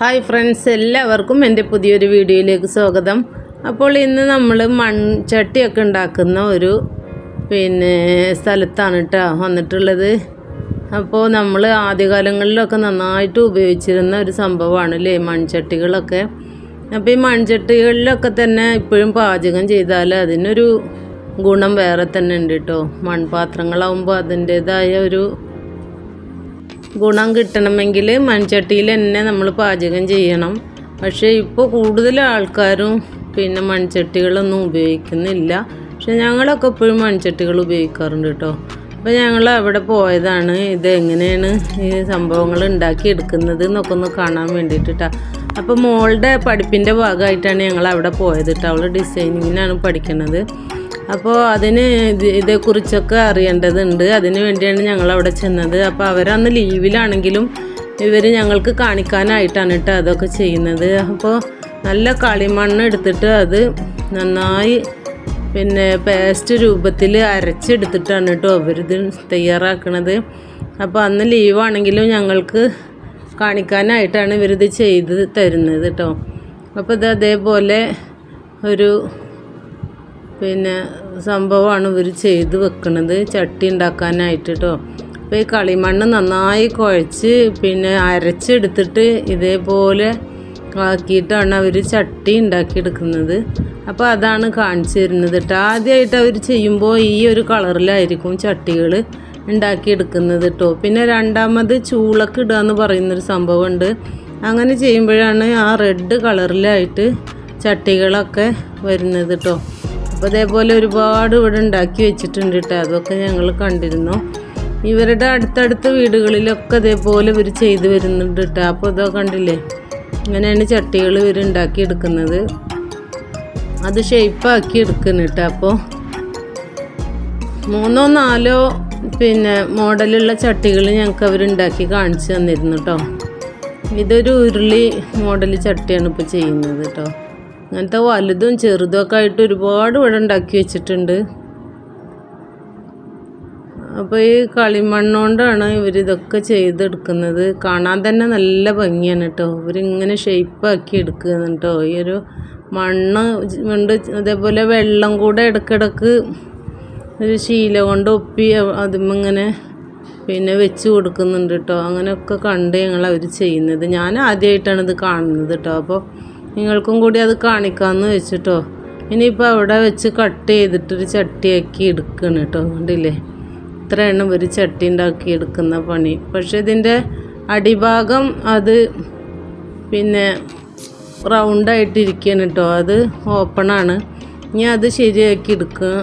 Hi friends, എല്ലാവർക്കും എൻ്റെ പുതിയൊരു വീഡിയോയിലേക്ക് സ്വാഗതം. അപ്പോൾ ഇന്ന് നമ്മൾ മൺചട്ടിയൊക്കെ ഉണ്ടാക്കുന്ന ഒരു സ്ഥലത്താണ് കേട്ടോ വന്നിട്ടുള്ളത്. അപ്പോൾ നമ്മൾ ആദ്യകാലങ്ങളിലൊക്കെ നന്നായിട്ട് ഉപയോഗിച്ചിരുന്ന ഒരു സംഭവമാണ് അല്ലേ മൺചട്ടികളൊക്കെ. അപ്പോൾ ഈ മൺചട്ടികളിലൊക്കെ തന്നെ ഇപ്പോഴും പാചകം ചെയ്താൽ അതിനൊരു ഗുണം വേറെ തന്നെ ഉണ്ട് കേട്ടോ. മൺപാത്രങ്ങളാവുമ്പോൾ അതിൻ്റേതായ ഒരു ഗുണം കിട്ടണമെങ്കിൽ മൺചട്ടിയിൽ തന്നെ നമ്മൾ പാചകം ചെയ്യണം. പക്ഷേ ഇപ്പോൾ കൂടുതൽ ആൾക്കാരും മൺചട്ടികളൊന്നും ഉപയോഗിക്കുന്നില്ല. പക്ഷെ ഞങ്ങളൊക്കെ എപ്പോഴും മൺചട്ടികൾ ഉപയോഗിക്കാറുണ്ട് കേട്ടോ. അപ്പോൾ ഞങ്ങൾ അവിടെ പോയതാണ് ഇതെങ്ങനെയാണ് ഈ സംഭവങ്ങൾ ഉണ്ടാക്കിയെടുക്കുന്നത് എന്നൊക്കെ ഒന്ന് കാണാൻ വേണ്ടിയിട്ടാണ്. അപ്പോൾ മോളുടെ പഠിപ്പിൻ്റെ ഭാഗമായിട്ടാണ് ഞങ്ങൾ അവിടെ പോയത് കേട്ടോ. അവൾ ഡിസൈനിങ്ങിനാണ് പഠിക്കുന്നത്. അപ്പോൾ അതിന് ഇതേക്കുറിച്ചൊക്കെ അറിയേണ്ടതുണ്ട്. അതിന് വേണ്ടിയാണ് ഞങ്ങൾ അവിടെ ചെന്നത്. അപ്പോൾ അവരന്ന് ലീവിലാണെങ്കിലും ഇവർ ഞങ്ങൾക്ക് കാണിക്കാനായിട്ടാണ് കേട്ടോ അതൊക്കെ ചെയ്യുന്നത്. അപ്പോൾ നല്ല കളിമണ്ണ് എടുത്തിട്ട് അത് നന്നായി പേസ്റ്റ് രൂപത്തിൽ അരച്ചെടുത്തിട്ടാണ് കേട്ടോ അവരിത് തയ്യാറാക്കണത്. അപ്പോൾ അന്ന് ലീവാണെങ്കിലും ഞങ്ങൾക്ക് കാണിക്കാനായിട്ടാണ് ഇവരിത് ചെയ്ത് തരുന്നത് കേട്ടോ. അപ്പോൾ ഇത് അതേപോലെ ഒരു സംഭവമാണ് ഇവർ ചെയ്ത് വെക്കുന്നത് ചട്ടി ഉണ്ടാക്കാനായിട്ട് കേട്ടോ. അപ്പോൾ ഈ കളിമണ്ണ് നന്നായി കുഴച്ച് അരച്ചെടുത്തിട്ട് ഇതേപോലെ ആക്കിയിട്ടാണ് അവർ ചട്ടി ഉണ്ടാക്കിയെടുക്കുന്നത്. അപ്പോൾ അതാണ് കാണിച്ചു തരുന്നത് കേട്ടോ. ആദ്യമായിട്ട് അവർ ചെയ്യുമ്പോൾ ഈ ഒരു കളറിലായിരിക്കും ചട്ടികൾ ഉണ്ടാക്കിയെടുക്കുന്നത് കേട്ടോ. രണ്ടാമത് ചൂളക്ക് ഇടുക എന്ന് പറയുന്നൊരു സംഭവമുണ്ട്. അങ്ങനെ ചെയ്യുമ്പോഴാണ് ആ റെഡ് കളറിലായിട്ട് ചട്ടികളൊക്കെ വരുന്നത് കേട്ടോ. അപ്പോൾ അതേപോലെ ഒരുപാട് ഇവിടെ ഉണ്ടാക്കി വെച്ചിട്ടുണ്ട് കേട്ടോ. അതൊക്കെ ഞങ്ങൾ കണ്ടിരുന്നു. ഇവരുടെ അടുത്തടുത്ത വീടുകളിലൊക്കെ അതേപോലെ ഇവർ ചെയ്ത് വരുന്നുണ്ട് കേട്ടോ. അപ്പോൾ ഇതൊക്കെ കണ്ടില്ലേ, ഇങ്ങനെയാണ് ചട്ടികൾ ഇവർ ഉണ്ടാക്കിയെടുക്കുന്നത്. അത് ഷേപ്പാക്കി എടുക്കുന്നു കേട്ടോ. അപ്പോൾ 3 or 4 മോഡലുള്ള ചട്ടികൾ ഞങ്ങൾക്ക് അവരുണ്ടാക്കി കാണിച്ചു തന്നിരുന്നു കേട്ടോ. ഇതൊരു ഉരുളി മോഡൽ ചട്ടിയാണ് ഇപ്പോൾ ചെയ്യുന്നത് കേട്ടോ. അങ്ങനത്തെ വലുതും ചെറുതൊക്കെ ആയിട്ട് ഒരുപാട് ഇവിടെ ഉണ്ടാക്കി വെച്ചിട്ടുണ്ട്. അപ്പോൾ ഈ കളിമണ്ണുകൊണ്ടാണ് ഇവരിതൊക്കെ ചെയ്തെടുക്കുന്നത്. കാണാൻ തന്നെ നല്ല ഭംഗിയാണ് കേട്ടോ. ഇവരിങ്ങനെ ഷേപ്പാക്കി എടുക്കുകയാണ് കേട്ടോ. ഈ ഒരു മണ്ണ് കൊണ്ട് അതേപോലെ വെള്ളം കൂടെ ഇടയ്ക്കിടയ്ക്ക് ഒരു ശീല കൊണ്ട് ഒപ്പി അതുമിങ്ങനെ വെച്ച് കൊടുക്കുന്നുണ്ട് കേട്ടോ. അങ്ങനെയൊക്കെ കണ്ട് ഞങ്ങളവർ ചെയ്യുന്നത്. ഞാൻ ആദ്യമായിട്ടാണ് ഇത് കാണുന്നത് കേട്ടോ. അപ്പോൾ നിങ്ങൾക്കും കൂടി അത് കാണിക്കാമെന്ന് വെച്ചിട്ടോ. ഇനിയിപ്പോൾ അവിടെ വെച്ച് കട്ട് ചെയ്തിട്ടൊരു ചട്ടിയാക്കി എടുക്കണം കേട്ടോ. കണ്ടില്ലേ, ഇത്രയാണ് ഒരു ചട്ടി ഉണ്ടാക്കി എടുക്കുന്ന പണി. പക്ഷേ ഇതിൻ്റെ അടിഭാഗം അത് റൗണ്ടായിട്ടിരിക്കുകയാണ് കേട്ടോ. അത് ഓപ്പണാണ്. ഇനി അത് ശരിയാക്കി എടുക്കുക.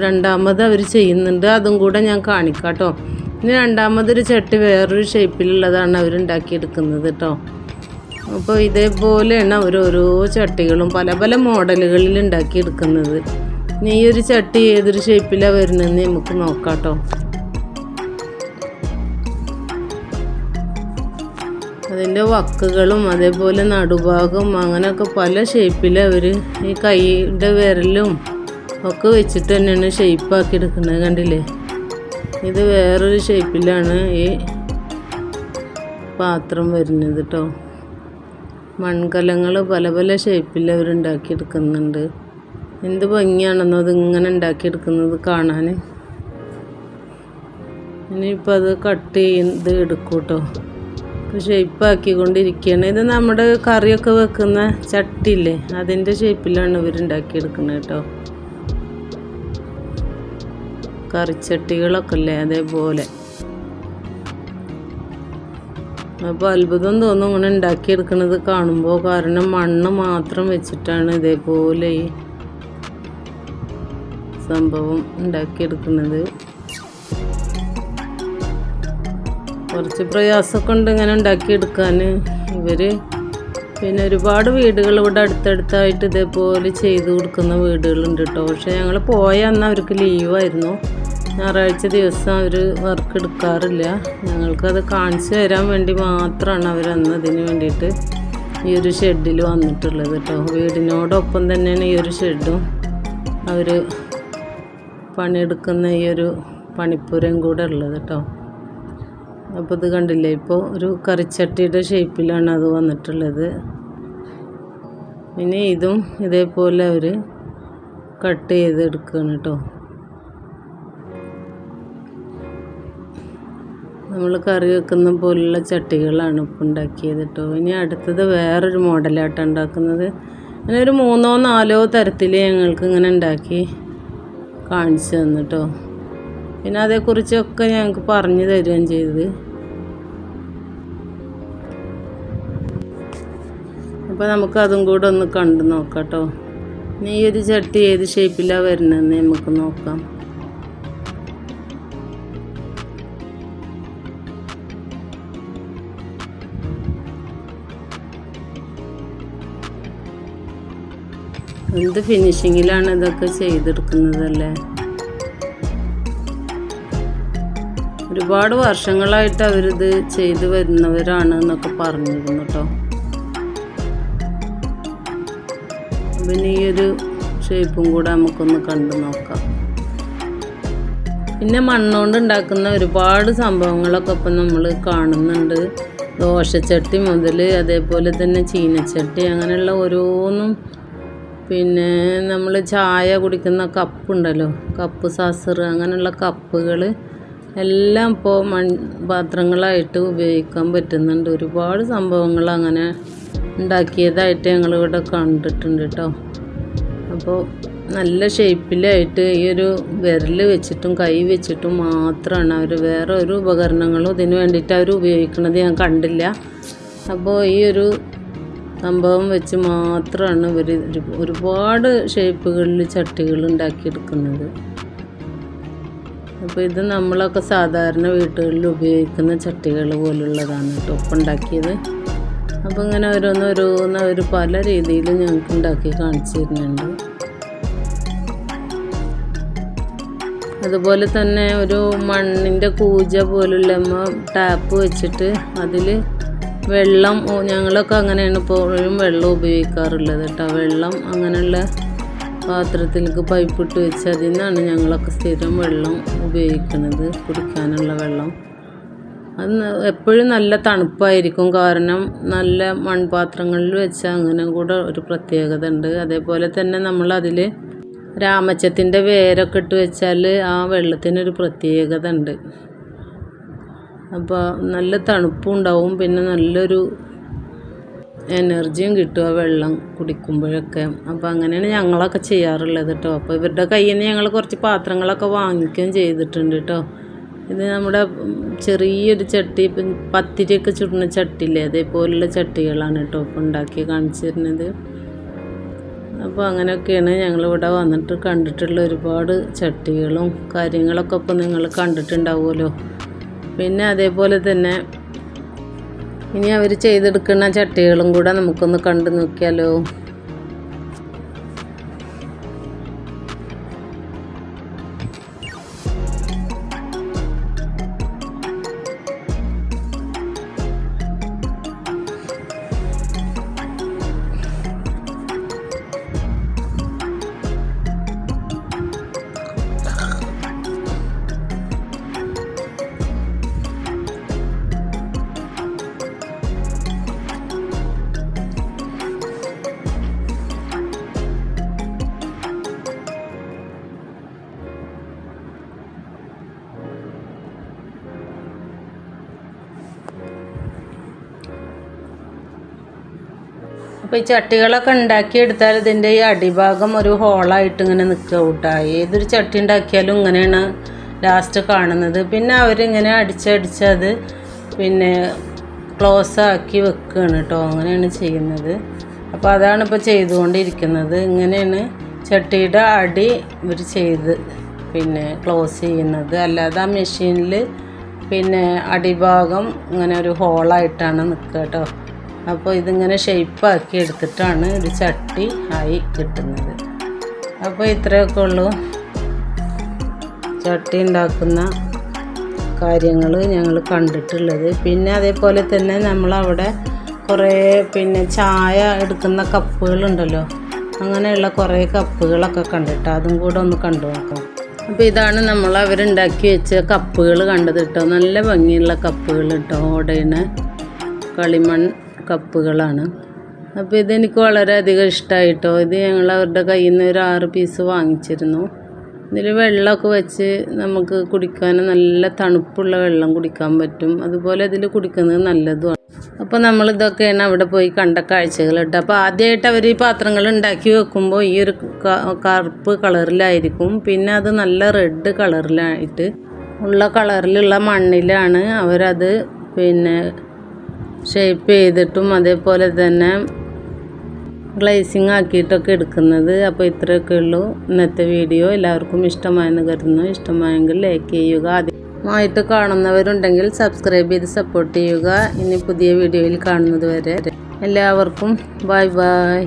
രണ്ടാമത് അവർ ചെയ്യുന്നുണ്ട്. അതും കൂടെ ഞാൻ കാണിക്കാം കേട്ടോ. ഇനി രണ്ടാമതൊരു ചട്ടി വേറൊരു ഷേപ്പിലുള്ളതാണ് അവരുണ്ടാക്കിയെടുക്കുന്നത് കേട്ടോ. അപ്പോൾ ഇതേപോലെയാണ് ഓരോരോ ചട്ടികളും പല പല മോഡലുകളിൽ ഉണ്ടാക്കിയെടുക്കുന്നത്. ഈ ഒരു ചട്ടി ഏതൊരു ഷേപ്പിലാണ് വരുന്നതെന്ന് നമുക്ക് നോക്കാം കേട്ടോ. അതിൻ്റെ വക്കുകളും അതേപോലെ നടുഭാഗം അങ്ങനെയൊക്കെ പല ഷേപ്പിലാണ് അവർ ഈ കൈയുടെ വിരലും ഒക്കെ വെച്ചിട്ട് തന്നെയാണ് ഷേപ്പാക്കി എടുക്കുന്നത്. കണ്ടില്ലേ, ഇത് വേറൊരു ഷേപ്പിലാണ് ഈ പാത്രം വരുന്നത് കേട്ടോ. മൺകലങ്ങൾ പല പല ഷേപ്പിൽ അവരുണ്ടാക്കിയെടുക്കുന്നുണ്ട്. എന്ത് ഭംഗിയാണെന്നോ അതിങ്ങനെ ഉണ്ടാക്കിയെടുക്കുന്നത് കാണാൻ. ഇനിയിപ്പോൾ അത് കട്ട് ചെയ്ത് എടുക്കും കേട്ടോ. ഇപ്പോൾ ഷേപ്പാക്കിക്കൊണ്ടിരിക്കുകയാണ്. ഇത് നമ്മുടെ കറിയൊക്കെ വെക്കുന്ന ചട്ടിയില്ലേ, അതിൻ്റെ ഷേപ്പിലാണ് ഇവരുണ്ടാക്കിയെടുക്കുന്നത് കേട്ടോ. കറിച്ചട്ടികളൊക്കെ അല്ലേ അതേപോലെ. അപ്പോൾ അത്ഭുതം തോന്നും ഇങ്ങനെ ഉണ്ടാക്കിയെടുക്കുന്നത് കാണുമ്പോൾ. കാരണം മണ്ണ് മാത്രം വെച്ചിട്ടാണ് ഇതേപോലെ ഈ സംഭവം ഉണ്ടാക്കിയെടുക്കുന്നത്. കുറച്ച് പ്രയാസമൊക്കെ ഉണ്ട് ഇങ്ങനെ ഉണ്ടാക്കിയെടുക്കാൻ. ഇവർ ഒരുപാട് വീടുകൾ ഇവിടെ അടുത്തടുത്തായിട്ട് ഇതേപോലെ ചെയ്ത് കൊടുക്കുന്ന വീടുകളുണ്ട് കേട്ടോ. പക്ഷേ ഞങ്ങൾ പോയ അന്ന് അവർക്ക് ലീവായിരുന്നു. ഞായറാഴ്ച ദിവസം അവർ വർക്ക് എടുക്കാറില്ല. ഞങ്ങൾക്കത് കാണിച്ചു തരാൻ വേണ്ടി മാത്രമാണ് അവരന്ന് അതിന് വേണ്ടിയിട്ട് ഈ ഒരു ഷെഡിൽ വന്നിട്ടുള്ളത് കേട്ടോ. വീടിനോടൊപ്പം തന്നെയാണ് ഈ ഒരു ഷെഡും അവർ പണിയെടുക്കുന്ന ഈ ഒരു പണിപ്പുരയും കൂടെ ഉള്ളത് കേട്ടോ. അപ്പോൾ ഇത് കണ്ടില്ലേ, ഇപ്പോൾ ഒരു കറിച്ചട്ടിയുടെ ഷേപ്പിലാണ് അത് വന്നിട്ടുള്ളത്. ഇനി ഇതും ഇതേപോലെ അവർ കട്ട് ചെയ്തെടുക്കുകയാണ് കേട്ടോ. നമ്മൾ കറി വെക്കുന്ന പോലുള്ള ചട്ടികളാണ് ഇപ്പോൾ ഉണ്ടാക്കിയത് കേട്ടോ. ഇനി അടുത്തത് വേറൊരു മോഡലായിട്ടാണ് ഉണ്ടാക്കുന്നത്. അങ്ങനെ ഒരു 3-4 തരത്തിൽ ഞങ്ങൾക്ക് ഇങ്ങനെ ഉണ്ടാക്കി കാണിച്ചു തന്നു കേട്ടോ. പിന്നെ അതേക്കുറിച്ചൊക്കെ ഞങ്ങൾക്ക് പറഞ്ഞു തരുകയും ചെയ്തത്. അപ്പോൾ നമുക്ക് അതും കൂടെ ഒന്ന് കണ്ടു നോക്കാം കേട്ടോ. ഈ ഒരു ചട്ടി ഏത് ഷേപ്പിലാണ് വരുന്നതെന്ന് നമുക്ക് നോക്കാം. എന്ത് ഫിനിഷിങ്ങിലാണ് ഇതൊക്കെ ചെയ്തെടുക്കുന്നതല്ലേ. ഒരുപാട് വർഷങ്ങളായിട്ട് അവരിത് ചെയ്തു വരുന്നവരാണ് എന്നൊക്കെ പറഞ്ഞിരുന്നു കേട്ടോ. പിന്നെ ഈ ഒരു ഷേപ്പും കൂടെ നമുക്കൊന്ന് കണ്ടു നോക്കാം. പിന്നെ മണ്ണുകൊണ്ട് ഉണ്ടാക്കുന്ന ഒരുപാട് സംഭവങ്ങളൊക്കെ ഇപ്പം നമ്മൾ കാണുന്നുണ്ട്. ദോശച്ചട്ടി മുതൽ അതേപോലെ തന്നെ ചീനച്ചട്ടി, അങ്ങനെയുള്ള ഓരോന്നും. പിന്നെ നമ്മൾ ചായ കുടിക്കുന്ന കപ്പുണ്ടല്ലോ, കപ്പ് സാസർ, അങ്ങനെയുള്ള കപ്പുകൾ എല്ലാം ഇപ്പോൾ പാത്രങ്ങളായിട്ട് ഉപയോഗിക്കാൻ പറ്റുന്നുണ്ട്. ഒരുപാട് സംഭവങ്ങൾ അങ്ങനെ ഉണ്ടാക്കിയതായിട്ട് ഞങ്ങളിവിടെ കണ്ടിട്ടുണ്ട് കേട്ടോ. അപ്പോൾ നല്ല ഷേപ്പിലായിട്ട് ഈ ഒരു വിരൽ വെച്ചിട്ടും കൈ വെച്ചിട്ടും മാത്രമാണ് അവർ, വേറെ ഒരു ഉപകരണങ്ങളും ഇതിന് വേണ്ടിയിട്ട് അവർ ഉപയോഗിക്കുന്നത് ഞാൻ കണ്ടില്ല. അപ്പോൾ ഈ ഒരു സംഭവം വെച്ച് മാത്രമാണ് ഇവർ ഒരുപാട് ഷേപ്പുകളിൽ ചട്ടികൾ ഉണ്ടാക്കിയെടുക്കുന്നത്. അപ്പോൾ ഇത് നമ്മളൊക്കെ സാധാരണ വീട്ടുകളിൽ ഉപയോഗിക്കുന്ന ചട്ടികൾ പോലുള്ളതാണ് കേട്ടോ ഇപ്പം ഉണ്ടാക്കിയത്. അപ്പോൾ ഇങ്ങനെ ഓരോന്ന് അവർ പല രീതിയിൽ ഞങ്ങൾക്ക് ഉണ്ടാക്കി കാണിച്ചു തരുന്നുണ്ട്. അതുപോലെ തന്നെ ഒരു മണ്ണിൻ്റെ കൂജ പോലുള്ള ടാപ്പ് വെച്ചിട്ട് അതിൽ വെള്ളം, ഞങ്ങളൊക്കെ അങ്ങനെയാണ് ഇപ്പോഴും വെള്ളം ഉപയോഗിക്കാറുള്ളത് കേട്ടോ. വെള്ളം അങ്ങനെയുള്ള പാത്രത്തിലേക്ക് പൈപ്പിട്ട് വെച്ച് അതിൽ നിന്നാണ് ഞങ്ങളൊക്കെ സ്ഥിരം വെള്ളം ഉപയോഗിക്കുന്നത്, കുടിക്കാനുള്ള വെള്ളം. അത് എപ്പോഴും നല്ല തണുപ്പായിരിക്കും, കാരണം നല്ല മൺപാത്രങ്ങളിൽ വെച്ചാൽ അങ്ങനെ കൂടെ ഒരു പ്രത്യേകത ഉണ്ട്. അതേപോലെ തന്നെ നമ്മളതിൽ രാമച്ചത്തിൻ്റെ വേരൊക്കെ ഇട്ട് വെച്ചാൽ ആ വെള്ളത്തിനൊരു പ്രത്യേകത ഉണ്ട്. അപ്പോൾ നല്ല തണുപ്പും ഉണ്ടാവും, പിന്നെ നല്ലൊരു എനർജിയും കിട്ടും ആ വെള്ളം കുടിക്കുമ്പോഴൊക്കെ. അപ്പോൾ അങ്ങനെയാണ് ഞങ്ങളൊക്കെ ചെയ്യാറുള്ളത് കേട്ടോ. അപ്പോൾ ഇവരുടെ കയ്യിൽ നിന്ന് ഞങ്ങൾ കുറച്ച് പാത്രങ്ങളൊക്കെ വാങ്ങിക്കുകയും ചെയ്തിട്ടുണ്ട് കേട്ടോ. ഇത് നമ്മുടെ ചെറിയൊരു ചട്ടി, പത്തിരിയൊക്കെ ചുടുന്ന ചട്ടിയില്ലേ, അതേപോലുള്ള ചട്ടികളാണ് കേട്ടോ ഇപ്പോൾ ഉണ്ടാക്കി കാണിച്ചിരുന്നത്. അപ്പോൾ അങ്ങനെയൊക്കെയാണ് ഞങ്ങളിവിടെ വന്നിട്ട് കണ്ടിട്ടുള്ള ഒരുപാട് ചട്ടികളും കാര്യങ്ങളൊക്കെ ഇപ്പോൾ നിങ്ങൾ കണ്ടിട്ടുണ്ടാവുമല്ലോ. പിന്നെ അതേപോലെ തന്നെ ഇനി അവർ ചെയ്തെടുക്കുന്ന ചട്ടികളും കൂടെ നമുക്കൊന്ന് കണ്ടു നോക്കിയാലോ. അപ്പോൾ ഈ ചട്ടികളൊക്കെ ഉണ്ടാക്കിയെടുത്താൽ ഇതിൻ്റെ ഈ അടിഭാഗം ഒരു ഹോളായിട്ട് ഇങ്ങനെ നിൽക്കുക കൂട്ടാ. ഏതൊരു ചട്ടി ഉണ്ടാക്കിയാലും ഇങ്ങനെയാണ് ലാസ്റ്റ് കാണുന്നത്. പിന്നെ അവരിങ്ങനെ അടിച്ചത് പിന്നെ ക്ലോസ് ആക്കി വെക്കുകയാണ് കേട്ടോ. അങ്ങനെയാണ് ചെയ്യുന്നത്. അപ്പോൾ അതാണ് ഇപ്പോൾ ചെയ്തുകൊണ്ടിരിക്കുന്നത്. ഇങ്ങനെയാണ് ചട്ടിയുടെ അടി ഇവർ ചെയ്ത് പിന്നെ ക്ലോസ് ചെയ്യുന്നത്. അല്ലാതെ ആ മെഷീനിൽ പിന്നെ അടിഭാഗം ഇങ്ങനെ ഒരു ഹോളായിട്ടാണ് നിൽക്കുക കേട്ടോ. അപ്പോൾ ഇതിങ്ങനെ ഷേപ്പാക്കി എടുത്തിട്ടാണ് ഒരു ചട്ടി ആയി കിട്ടുന്നത്. അപ്പോൾ ഇത്രയൊക്കെ ഉള്ളൂ ചട്ടി ഉണ്ടാക്കുന്ന കാര്യങ്ങൾ ഞങ്ങൾ കണ്ടിട്ടുള്ളത്. പിന്നെ അതേപോലെ തന്നെ നമ്മളവിടെ കുറേ പിന്നെ ചായ എടുക്കുന്ന കപ്പുകളുണ്ടല്ലോ, അങ്ങനെയുള്ള കുറേ കപ്പുകളൊക്കെ കണ്ടിട്ട് അതും കൂടെ ഒന്ന് കണ്ടു നോക്കാം. അപ്പോൾ ഇതാണ് നമ്മൾ അവരുണ്ടാക്കി വെച്ച കപ്പുകൾ കണ്ടത് കേട്ടോ. നല്ല ഭംഗിയുള്ള കപ്പുകൾ കേട്ടോ, ഓടയിന് കളിമൺ കപ്പുകളാണ്. അപ്പോൾ ഇതെനിക്ക് വളരെയധികം ഇഷ്ടമായിട്ടോ. ഇത് ഞങ്ങൾ അവരുടെ കയ്യിൽ നിന്ന് ഒരു 6 പീസ് വാങ്ങിച്ചിരുന്നു. ഇതിൽ വെള്ളമൊക്കെ വെച്ച് നമുക്ക് കുടിക്കാൻ നല്ല തണുപ്പുള്ള വെള്ളം കുടിക്കാൻ പറ്റും. അതുപോലെ ഇതിൽ കുടിക്കുന്നത് നല്ലതുമാണ്. അപ്പോൾ നമ്മളിതൊക്കെയാണ് അവിടെ പോയി കണ്ട കാഴ്ചകൾ കേട്ടോ. അപ്പോൾ ആദ്യമായിട്ട് അവർ ഈ പാത്രങ്ങൾ ഉണ്ടാക്കി വെക്കുമ്പോൾ ഈ ഒരു കറുപ്പ് കളറിലായിരിക്കും. പിന്നെ അത് നല്ല റെഡ് കളറിലായിട്ട് ഉള്ള കളറിലുള്ള മണ്ണിലാണ് അവരത് പിന്നെ ഷേപ്പ് ചെയ്തിട്ടും അതേപോലെ തന്നെ ഗ്ലേസിങ് ആക്കിയിട്ടൊക്കെ എടുക്കുന്നത്. അപ്പോൾ ഇത്രയൊക്കെ ഉള്ളൂ ഇന്നത്തെ വീഡിയോ. എല്ലാവർക്കും ഇഷ്ടമായെന്ന് കരുതുന്നു. ഇഷ്ടമായെങ്കിൽ ലൈക്ക് ചെയ്യുക. ആദ്യമായിട്ട് കാണുന്നവരുണ്ടെങ്കിൽ സബ്സ്ക്രൈബ് ചെയ്ത് സപ്പോർട്ട് ചെയ്യുക. ഇനി പുതിയ വീഡിയോയിൽ കാണുന്നത് വരെ എല്ലാവർക്കും ബൈ ബൈ.